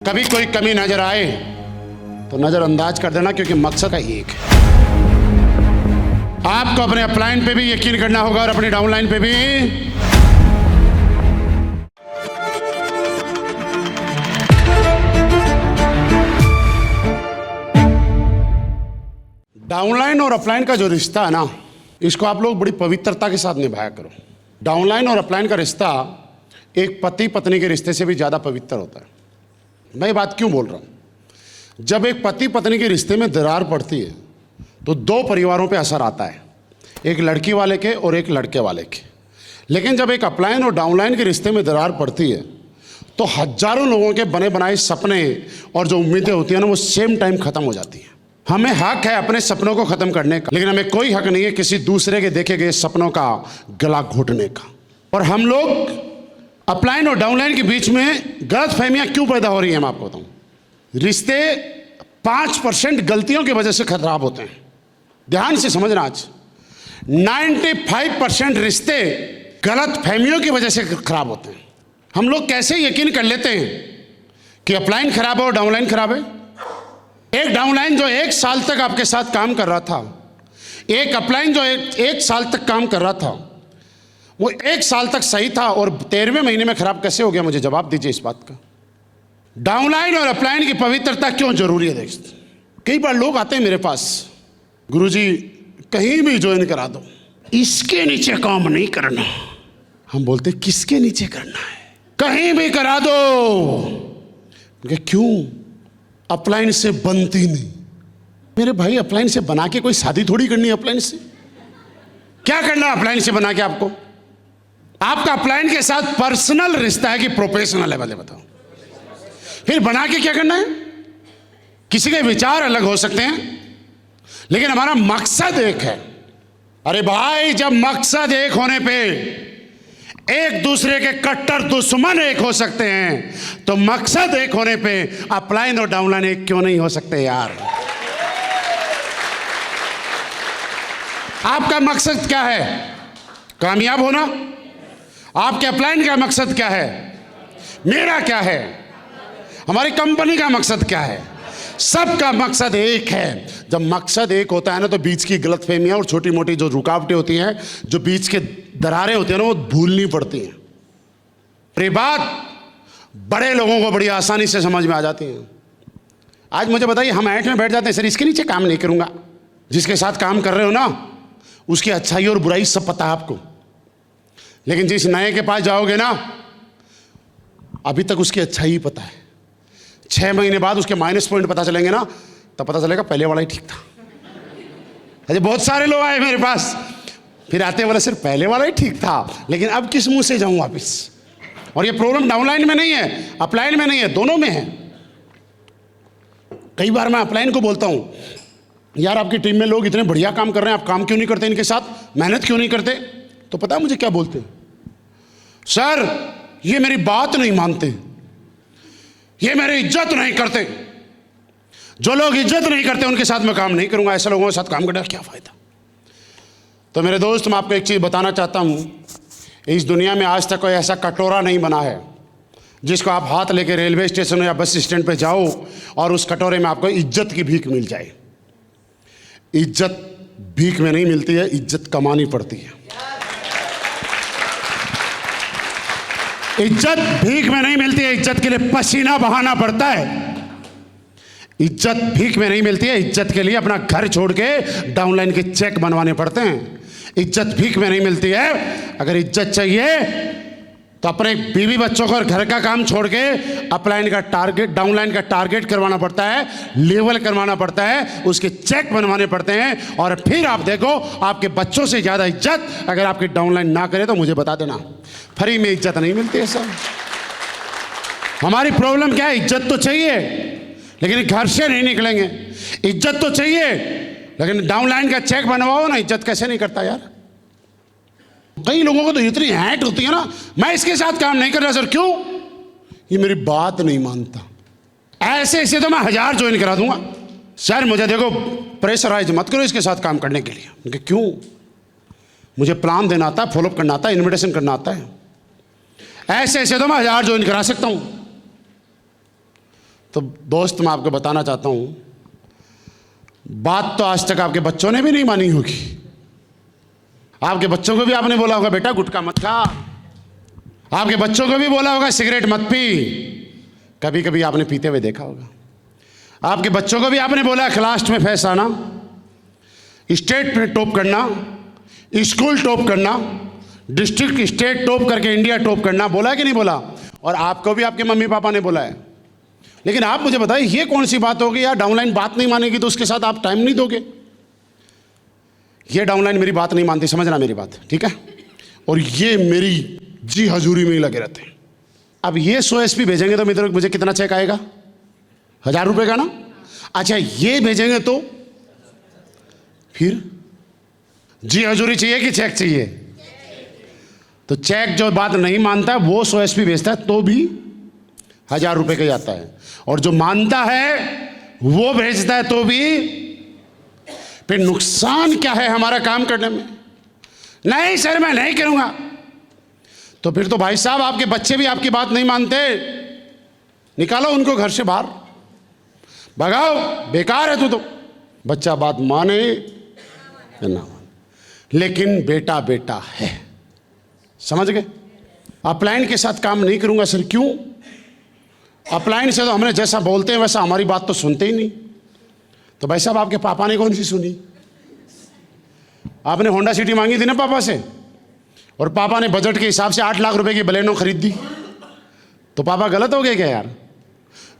कभी कोई कमी नजर आए तो नजरअंदाज कर देना, क्योंकि मकसद का एक है। आपको अपने अपलाइन पे भी यकीन करना होगा और अपनी डाउनलाइन पे भी। डाउनलाइन और अपलाइन का जो रिश्ता है ना, इसको आप लोग बड़ी पवित्रता के साथ निभाया करो। डाउनलाइन और अपलाइन का रिश्ता एक पति पत्नी के रिश्ते से भी ज़्यादा पवित्र होता है। मैं ये बात क्यों बोल रहा हूँ? जब एक पति पत्नी के रिश्ते में दरार पड़ती है तो दो परिवारों पे असर आता है, एक लड़की वाले के और एक लड़के वाले के। लेकिन जब एक अपलाइन और डाउनलाइन के रिश्ते में दरार पड़ती है तो हजारों लोगों के बने बनाए सपने और जो उम्मीदें होती हैं ना, वो सेम टाइम ख़त्म हो जाती हैं। हमें हक है अपने सपनों को ख़त्म करने का, लेकिन हमें कोई हक नहीं है किसी दूसरे के देखे गए सपनों का गला घोटने का। और हम लोग अपलाइन और डाउनलाइन के बीच में गलत फहमियाँ क्यों पैदा हो रही हैं, मैं आपको बताऊँ। रिश्ते 5% गलतियों की वजह से खराब होते हैं। ध्यान से समझना, आज 95% रिश्ते गलत फहमियों की वजह से खराब होते हैं। हम लोग कैसे यकीन कर लेते हैं कि अपलाइन खराब है और डाउनलाइन खराब है। एक डाउनलाइन जो 1 साल तक आपके साथ काम कर रहा था, एक अपलाइन जो एक साल तक काम कर रहा था, वो 1 साल तक सही था और 13वें महीने में खराब कैसे हो गया? मुझे जवाब दीजिए इस बात का। डाउनलाइन और अपलाइन की पवित्रता क्यों जरूरी है? देख, कई बार लोग आते हैं मेरे पास, गुरुजी कहीं भी ज्वाइन करा दो, इसके नीचे काम नहीं करना। हम बोलते किसके नीचे करना है? कहीं भी करा दो। क्यों? अपलाइन से बनती नहीं। मेरे भाई, अपलाइन से बना के कोई शादी थोड़ी करनी है। अपलाइन से क्या करना है? अपलाइन से बना के आपका अपलाइन के साथ पर्सनल रिश्ता है कि प्रोफेशनल है? भले बताओ। फिर बना के क्या करना है? किसी के विचार अलग हो सकते हैं, लेकिन हमारा मकसद एक है। अरे भाई, जब मकसद एक होने पे एक दूसरे के कट्टर दुश्मन एक हो सकते हैं, तो मकसद एक होने पे अपलाइन और डाउनलाइन एक क्यों नहीं हो सकते यार? आपका मकसद क्या है? कामयाब होना। आपके अपलाइन का मकसद क्या है? मेरा क्या है? हमारी कंपनी का मकसद क्या है? सबका मकसद एक है। जब मकसद एक होता है ना, तो बीच की गलतफहमियां और छोटी मोटी जो रुकावटें होती हैं, जो बीच के दरारें होती हैं ना, वो भूलनी पड़ती हैं। ये बात बड़े लोगों को बड़ी आसानी से समझ में आ जाती है। आज मुझे बताइए, हम ऐठ में बैठ जाते हैं, सर इसके नीचे काम नहीं करूंगा। जिसके साथ काम कर रहे हो ना, उसकी अच्छाई और बुराई सब पता है आपको, लेकिन जिस नए के पास जाओगे ना, अभी तक उसकी अच्छाई ही पता है। 6 महीने बाद उसके माइनस पॉइंट पता चलेंगे ना, तब पता चलेगा पहले वाला ही ठीक था। अरे बहुत सारे लोग आए मेरे पास, फिर आते वाला सिर्फ पहले वाला ही ठीक था, लेकिन अब किस मुंह से जाऊं वापिस? और ये प्रॉब्लम डाउनलाइन में नहीं है, अपलाइन में नहीं है, दोनों में है। कई बार मैं अपलाइन को बोलता हूं, यार आपकी टीम में लोग इतने बढ़िया काम कर रहे हैं, आप काम क्यों नहीं करते इनके साथ, मेहनत क्यों नहीं करते? तो पता है मुझे क्या बोलते हैं? सर ये मेरी बात नहीं मानते, ये मेरी इज्जत नहीं करते। जो लोग इज्जत नहीं करते उनके साथ मैं काम नहीं करूंगा। ऐसे लोगों के साथ काम करने का क्या फायदा? तो मेरे दोस्त, मैं आपको एक चीज़ बताना चाहता हूं, इस दुनिया में आज तक कोई ऐसा कटोरा नहीं बना है जिसको आप हाथ लेके रेलवे स्टेशन या बस स्टैंड पे जाओ और उस कटोरे में आपको इज्जत की भीख मिल जाए। इज्जत भीख में नहीं मिलती है, इज्जत कमानी पड़ती है। इज्जत भीख में नहीं मिलती है, इज्जत के लिए पसीना बहाना पड़ता है। इज्जत भीख में नहीं मिलती है, इज्जत के लिए अपना घर छोड़ के डाउनलाइन के चेक बनवाने पड़ते हैं। इज्जत भीख में नहीं मिलती है। अगर इज्जत चाहिए तो अपने बीवी बच्चों को और घर का काम छोड़ के अपलाइन का टारगेट, डाउनलाइन का टारगेट करवाना पड़ता है, लेवल करवाना पड़ता है, उसके चेक बनवाने पड़ते हैं। और फिर आप देखो, आपके बच्चों से ज़्यादा इज्जत अगर आपकी डाउनलाइन ना करे तो मुझे बता देना। फ्री में इज्जत नहीं मिलती है सर। हमारी प्रॉब्लम क्या है? इज्जत तो चाहिए, लेकिन घर से नहीं निकलेंगे। इज्जत तो चाहिए, लेकिन डाउनलाइन का चेक बनवाओ ना, इज्जत कैसे नहीं करता यार? कई लोगों को तो इतनी हैट होती है ना, मैं इसके साथ काम नहीं कर रहा सर। क्यों? ये मेरी बात नहीं मानता। ऐसे ऐसे तो मैं 1000 ज्वाइन करा दूंगा। सर मुझे देखो प्रेशराइज मत करो इसके साथ काम करने के लिए। क्यों? मुझे प्लान देना आता है, फॉलोअप करना आता है, इन्विटेशन करना आता है। ऐसे ऐसे तो मैं 1000 ज्वाइन करा सकता हूं। तो दोस्त, मैं आपको बताना चाहता हूं, बात तो आज तक आपके बच्चों ने भी नहीं मानी होगी। आपके बच्चों को भी आपने बोला होगा बेटा गुटखा मत खा, आपके बच्चों को भी बोला होगा सिगरेट मत पी, कभी कभी आपने पीते हुए देखा होगा। आपके बच्चों को भी आपने बोला क्लास में फर्स्ट आना, स्टेट में टॉप करना, स्कूल टॉप करना, डिस्ट्रिक्ट स्टेट टॉप करके इंडिया टॉप करना, बोला कि नहीं बोला? और आपको भी आपके मम्मी पापा ने बोला है। लेकिन आप मुझे बताइए, ये कौन सी बात होगी यार? डाउनलाइन बात नहीं मानेगी तो उसके साथ आप टाइम नहीं दोगे। ये डाउनलाइन मेरी बात नहीं मानती, समझना मेरी बात, ठीक है? और ये मेरी जी हजूरी में ही लगे रहते हैं। अब ये 100 SP भेजेंगे तो मुझे कितना चेक आएगा? 1000 रुपये का ना। अच्छा, ये भेजेंगे तो फिर जी हजूरी चाहिए कि चेक चाहिए? तो चेक जो बात नहीं मानता है वो 100 SP भेजता है तो भी 1000 रुपये का जाता है, और जो मानता है वो भेजता है तो भी। फिर नुकसान क्या है हमारा काम करने में? नहीं सर मैं नहीं करूंगा। तो फिर तो भाई साहब आपके बच्चे भी आपकी बात नहीं मानते, निकालो उनको घर से बाहर, भगाओ, बेकार है तू तो। बच्चा बात माने या ना माने, लेकिन बेटा बेटा है, समझ गए? अपलाइन के साथ काम नहीं करूंगा सर, क्यों? अपलाइन से तो हमने जैसा बोलते हैं वैसा हमारी बात तो सुनते ही नहीं। तो भाई साहब आपके पापा ने कौन सी सुनी? आपने होंडा सिटी मांगी थी ना पापा से, और पापा ने बजट के हिसाब से 8 लाख रुपए की बलेनो खरीद दी, तो पापा गलत हो गए क्या यार?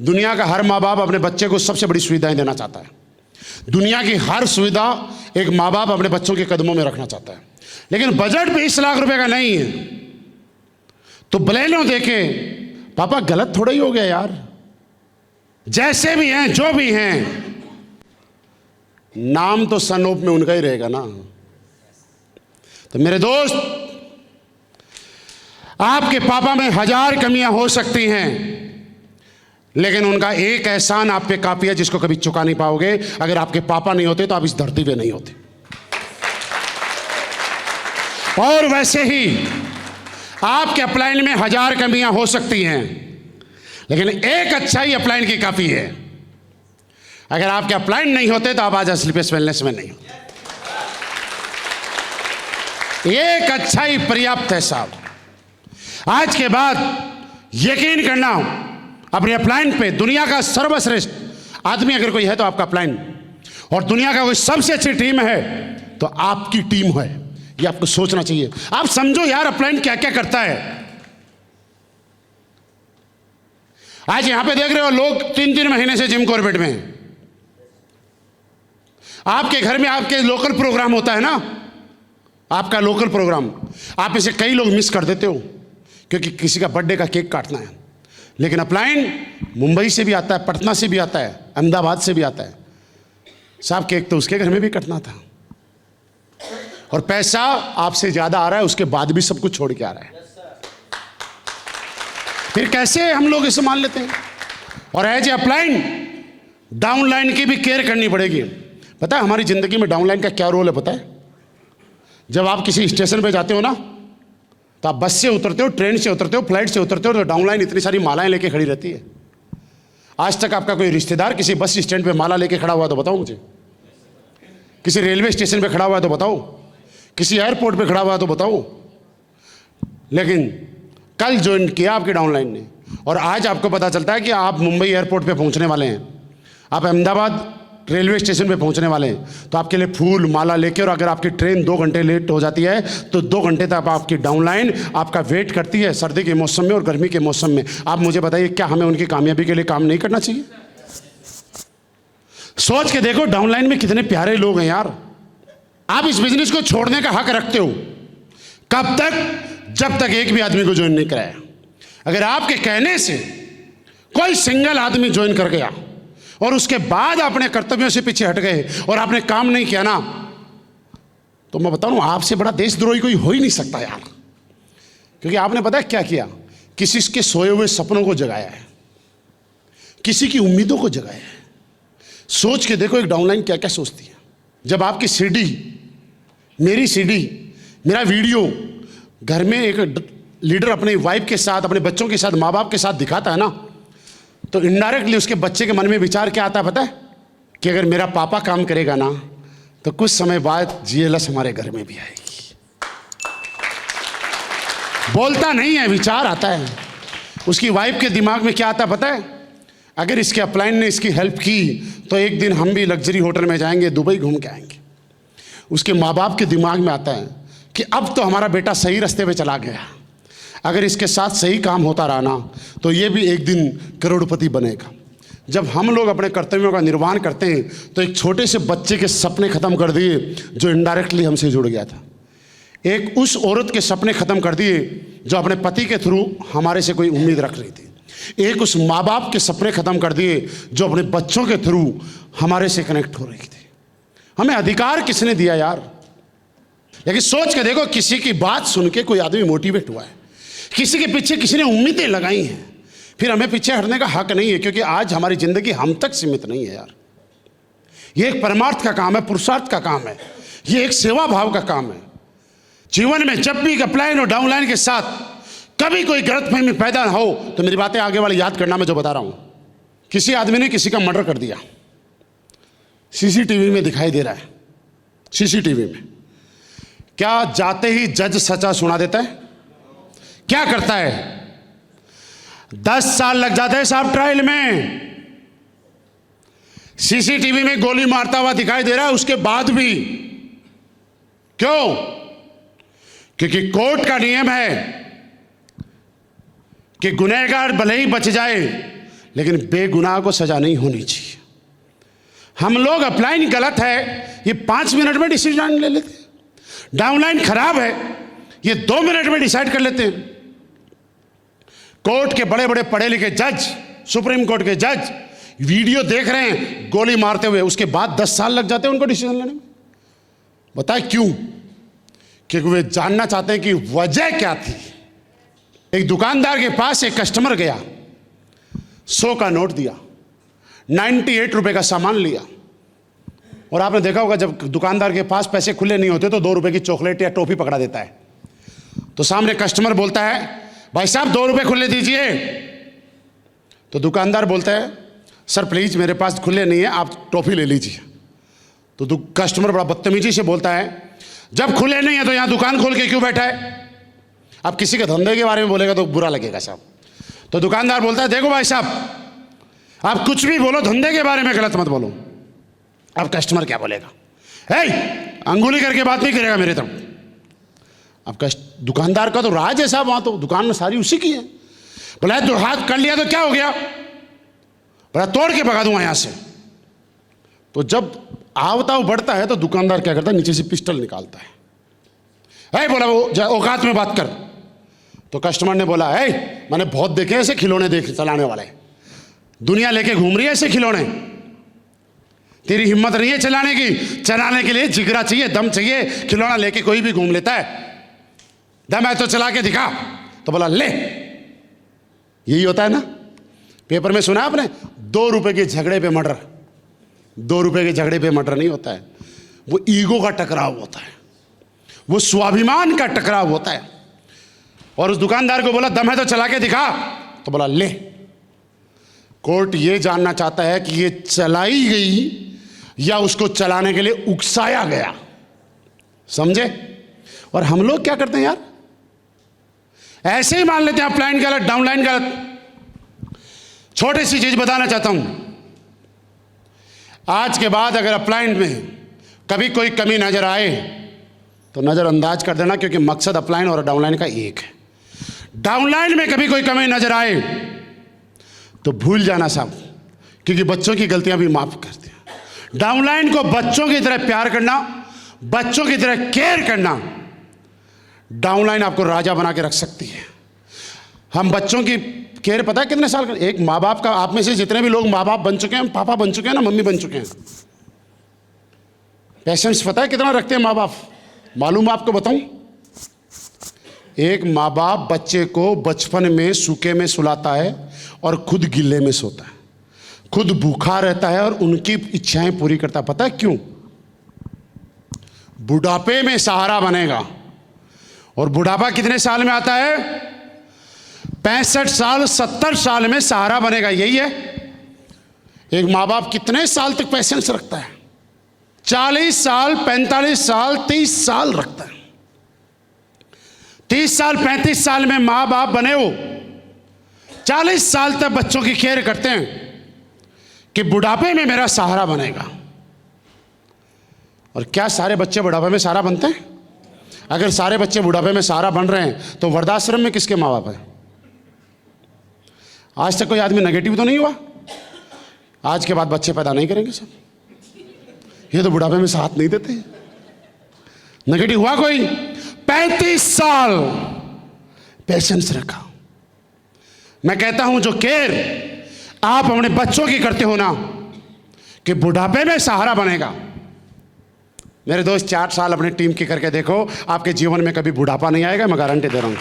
दुनिया का हर माँ बाप अपने बच्चे को सबसे बड़ी सुविधाएं देना चाहता है। दुनिया की हर सुविधा एक माँ बाप अपने बच्चों के कदमों में रखना चाहता है, लेकिन बजट 20 लाख रुपए का नहीं है तो बलेनो देके पापा गलत थोड़ा ही हो गया यार। जैसे भी हैं, जो भी हैं, नाम तो सनोप में उनका ही रहेगा ना। तो मेरे दोस्त, आपके पापा में 1000 कमियां हो सकती हैं, लेकिन उनका एक एहसान आप पे काफी है जिसको कभी चुका नहीं पाओगे। अगर आपके पापा नहीं होते तो आप इस धरती पे नहीं होते। और वैसे ही आपके अपलाइन में 1000 कमियां हो सकती हैं, लेकिन एक अच्छाई अपलाइन की काफी है। अगर आपके अपलाइन नहीं होते तो आप आज स्लीपलेस वेलनेस में नहीं होते। एक अच्छाई पर्याप्त है साहब। आज के बाद यकीन करना अपने अपलाइन पे। दुनिया का सर्वश्रेष्ठ आदमी अगर कोई है तो आपका अपलाइन, और दुनिया का कोई सबसे अच्छी टीम है तो आपकी टीम है। ये आपको सोचना चाहिए। आप समझो यार अपलाइन क्या क्या करता है। आज यहां पे देख रहे हो लोग 3-3 महीने से जिम कॉर्बेट में हैं। आपके घर में आपके लोकल प्रोग्राम होता है ना, आपका लोकल प्रोग्राम, आप इसे कई लोग मिस कर देते हो क्योंकि किसी का बर्थडे का केक काटना है। लेकिन अपलाइन मुंबई से भी आता है, पटना से भी आता है, अहमदाबाद से भी आता है। साहब केक तो उसके घर में भी कटना था, और पैसा आपसे ज्यादा आ रहा है, उसके बाद भी सब कुछ छोड़ के आ रहा है। फिर कैसे हम लोग इसे मान लेते हैं? और एज ए अपलाइन डाउनलाइन की भी केयर करनी पड़ेगी। पता है हमारी जिंदगी में डाउनलाइन का क्या रोल है? पता है, जब आप किसी स्टेशन पे जाते हो ना, तो आप बस से उतरते हो, ट्रेन से उतरते हो, फ्लाइट से उतरते हो, तो डाउनलाइन इतनी सारी मालाएं लेके खड़ी रहती है। आज तक आपका कोई रिश्तेदार किसी बस स्टैंड पे माला लेके खड़ा हुआ तो बताओ मुझे। किसी रेलवे स्टेशन पे खड़ा हुआ है तो बताओ, किसी एयरपोर्ट पे खड़ा हुआ है तो बताओ। लेकिन कल ज्वाइन किया आपकी डाउनलाइन ने, और आज आपको पता चलता है कि आप मुंबई एयरपोर्ट पे पहुंचने वाले हैं, आप अहमदाबाद रेलवे स्टेशन पे पहुंचने वाले हैं, तो आपके लिए फूल माला लेके, और अगर आपकी ट्रेन 2 घंटे लेट हो जाती है तो 2 घंटे तक आपकी डाउनलाइन आपका वेट करती है, सर्दी के मौसम में और गर्मी के मौसम में। आप मुझे बताइए, क्या हमें उनकी कामयाबी के लिए काम नहीं करना चाहिए? सोच के देखो डाउनलाइन में कितने प्यारे लोग हैं यार। आप इस बिजनेस को छोड़ने का हक रखते हो। कब तक? जब तक एक भी आदमी को ज्वाइन नहीं कराया। अगर आपके कहने से कोई सिंगल आदमी ज्वाइन कर गया और उसके बाद अपने कर्तव्यों से पीछे हट गए और आपने काम नहीं किया ना, तो मैं बताऊं आपसे बड़ा देशद्रोही कोई हो ही नहीं सकता यार। क्योंकि आपने पता है क्या किया? किसी के सोए हुए सपनों को जगाया है, किसी की उम्मीदों को जगाया है। सोच के देखो एक डाउनलाइन क्या क्या सोचती है। जब आपकी सीडी, मेरी सीडी, मेरा वीडियो घर में एक लीडर अपनी वाइफ के साथ, अपने बच्चों के साथ, माँ बाप के साथ दिखाता है ना, तो इनडायरेक्टली उसके बच्चे के मन में विचार क्या आता है पता है? कि अगर मेरा पापा काम करेगा ना तो कुछ समय बाद जीएलएस हमारे घर में भी आएगी। बोलता नहीं है, विचार आता है। उसकी वाइफ के दिमाग में क्या आता है पता है? अगर इसके अपलाइन ने इसकी हेल्प की तो एक दिन हम भी लग्जरी होटल में जाएंगे, दुबई घूम के आएंगे। उसके माँ बाप के दिमाग में आता है कि अब तो हमारा बेटा सही रास्ते पे चला गया, अगर इसके साथ सही काम होता रहा ना तो ये भी एक दिन करोड़पति बनेगा। जब हम लोग अपने कर्तव्यों का निर्वहन करते हैं तो एक छोटे से बच्चे के सपने ख़त्म कर दिए जो इनडायरेक्टली हमसे जुड़ गया था। एक उस औरत के सपने ख़त्म कर दिए जो अपने पति के थ्रू हमारे से कोई उम्मीद रख रही थी। एक उस माँ बाप के सपने ख़त्म कर दिए जो अपने बच्चों के थ्रू हमारे से कनेक्ट हो रही थी। हमें अधिकार किसने दिया यार? लेकिन सोच के देखो, किसी की बात सुन के कोई आदमी मोटिवेट हुआ है, किसी के पीछे किसी ने उम्मीदें लगाई हैं, फिर हमें पीछे हटने का हक नहीं है, क्योंकि आज हमारी ज़िंदगी हम तक सीमित नहीं है यार। ये एक परमार्थ का काम है, पुरुषार्थ का काम है, ये एक सेवा भाव का काम है। जीवन में जब भी अपलाइन और डाउनलाइन के साथ कभी कोई गलतफहमी पैदा हो तो मेरी बातें आगे वाले याद करना, मैं जो बता रहा हूं। किसी आदमी ने किसी का मर्डर कर दिया, सीसीटीवी में दिखाई दे रहा है। सीसीटीवी में क्या जाते ही जज सजा सुना देता है? क्या करता है? 10 साल लग जाते हैं साहब ट्रायल में। सीसीटीवी में गोली मारता हुआ दिखाई दे रहा है उसके बाद भी। क्यों? क्योंकि कोर्ट का नियम है कि गुनहगार भले ही बच जाए लेकिन बेगुनाह को सजा नहीं होनी चाहिए। हम लोग अपलाइन गलत है, ये 5 मिनट में डिसीजन ले लेते हैं। डाउनलाइन खराब है, ये 2 मिनट में डिसाइड कर लेते हैं। कोर्ट के बड़े बड़े पढ़े लिखे जज, सुप्रीम कोर्ट के जज वीडियो देख रहे हैं गोली मारते हुए, उसके बाद 10 साल लग जाते हैं उनको डिसीजन लेने में। बताए क्यों? क्योंकि वे जानना चाहते हैं कि वजह क्या थी। एक दुकानदार के पास एक कस्टमर गया, 100 का नोट दिया, 98 रुपए का सामान लिया। और आपने देखा होगा जब दुकानदार के पास पैसे खुले नहीं होते तो 2 रुपए की चॉकलेट या टॉफी पकड़ा देता है। तो सामने कस्टमर बोलता है, भाई साहब 2 रुपए खुले दीजिए। तो दुकानदार बोलता है, सर प्लीज मेरे पास खुले नहीं है, आप टॉफी ले लीजिए। तो कस्टमर बड़ा बदतमीजी से बोलता है, जब खुले नहीं है तो यहां दुकान खोल के क्यों बैठा है? आप किसी के धंधे के बारे में बोलेगा तो बुरा लगेगा साहब। तो दुकानदार बोलता है, देखो भाई साहब आप कुछ भी बोलो, धंधे के बारे में गलत मत बोलो। अब कस्टमर क्या बोलेगा? अंगुली करके बात नहीं करेगा मेरे तरफ। अब दुकानदार का तो राज है साहब, वहां तो दुकान सारी उसी की है। बोला तो हाथ कर लिया तो क्या हो गया? बोला तोड़ के भगा दूंगा यहां से। तो जब आवताव बढ़ता है तो दुकानदार क्या करता है, नीचे से पिस्टल निकालता है। बोला वो औकात में बात कर। तो कस्टमर ने बोला, मैंने बहुत देखे ऐसे खिलौने देख चलाने वाले, दुनिया लेके घूम रही है ऐसे खिलौने, तेरी हिम्मत नहीं है चलाने की। चलाने के लिए जिगरा चाहिए, दम चाहिए। खिलौना लेके कोई भी घूम लेता है, दम है तो चला के दिखा। तो बोला ले। यही होता है ना, पेपर में सुना आपने, 2 रुपए के झगड़े पे मर्डर। 2 रुपए के झगड़े पे मर्डर नहीं होता है, वो ईगो का टकराव होता है, वो स्वाभिमान का टकराव होता है। और उस दुकानदार को बोला दम है तो चला के दिखा। तो बोला ले। कोर्ट ये जानना चाहता है कि ये चलाई गई या उसको चलाने के लिए उकसाया गया। समझे? और हम लोग क्या करते हैं यार, ऐसे ही मान लेते हैं अपलाइन गलत, डाउनलाइन गलत। छोटी सी चीज बताना चाहता हूं, आज के बाद अगर अपलाइन में कभी कोई कमी नजर आए तो नजरअंदाज कर देना, क्योंकि मकसद अपलाइन और डाउनलाइन का एक है। डाउनलाइन में कभी कोई कमी नजर आए तो भूल जाना साहब, क्योंकि बच्चों की गलतियां भी माफ करते हैं। डाउनलाइन को बच्चों की तरह प्यार करना, बच्चों की तरह केयर करना, डाउनलाइन आपको राजा बना के रख सकती है। हम बच्चों की केयर पता है कितने साल कर, एक माँ बाप का, आप में से जितने भी लोग माँ बाप बन चुके हैं, पापा बन चुके हैं ना, मम्मी बन चुके हैं, पेशेंस पता है कितना रखते हैं माँ बाप? मालूम आपको बताऊं, एक माँ बाप बच्चे को बचपन में सूखे में सुलाता है और खुद गिल्ले में सोता है, खुद भूखा रहता है और उनकी इच्छाएं पूरी करता है। पता है क्यों? बुढ़ापे में सहारा बनेगा। और बुढ़ापा कितने साल में आता है? 65 साल 70 साल में सहारा बनेगा, यही है। एक माँ बाप कितने साल तक पेशेंस रखता है? 40 साल, 45 साल, 30 साल रखता है। 30 साल 35 साल में माँ बाप बने हो, 40 साल तक बच्चों की केयर करते हैं कि बुढ़ापे में मेरा सहारा बनेगा। और क्या सारे बच्चे बुढ़ापे में सहारा बनते हैं? अगर सारे बच्चे बुढ़ापे में सहारा बन रहे हैं तो वृद्धाश्रम में किसके माँ बाप हैं? आज तक कोई आदमी नेगेटिव तो नहीं हुआ? आज के बाद बच्चे पैदा नहीं करेंगे सब, ये तो बुढ़ापे में साथ नहीं देते। नेगेटिव हुआ कोई? 35 साल पेशेंस रखा। मैं कहता हूं जो केयर आप अपने बच्चों की करते हो ना, कि बुढ़ापे में सहारा बनेगा। मेरे दोस्त 4 साल अपनी टीम की करके देखो, आपके जीवन में कभी बुढ़ापा नहीं आएगा, मैं गारंटी दे रहा हूं।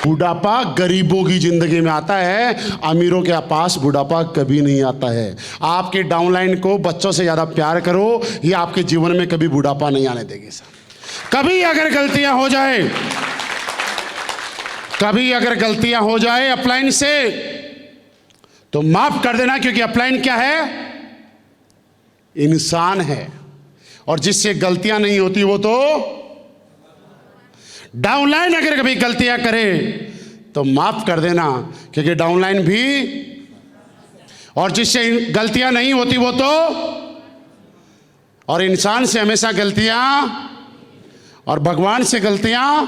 बुढ़ापा गरीबों की जिंदगी में आता है, अमीरों के पास बुढ़ापा कभी नहीं आता है। आपके डाउनलाइन को बच्चों से ज़्यादा प्यार करो, ये आपके जीवन में कभी बुढ़ापा नहीं आने देगी सर। कभी अगर गलतियां हो जाए अपलाइन से तो माफ कर देना, क्योंकि अपलाइन क्या है? इंसान है, और जिससे गलतियां नहीं होती वो तो डाउनलाइन अगर कभी गलतियां करे तो माफ कर देना, क्योंकि डाउनलाइन भी, और जिससे गलतियां नहीं होती वो तो, और इंसान से हमेशा गलतियां, और भगवान से गलतियां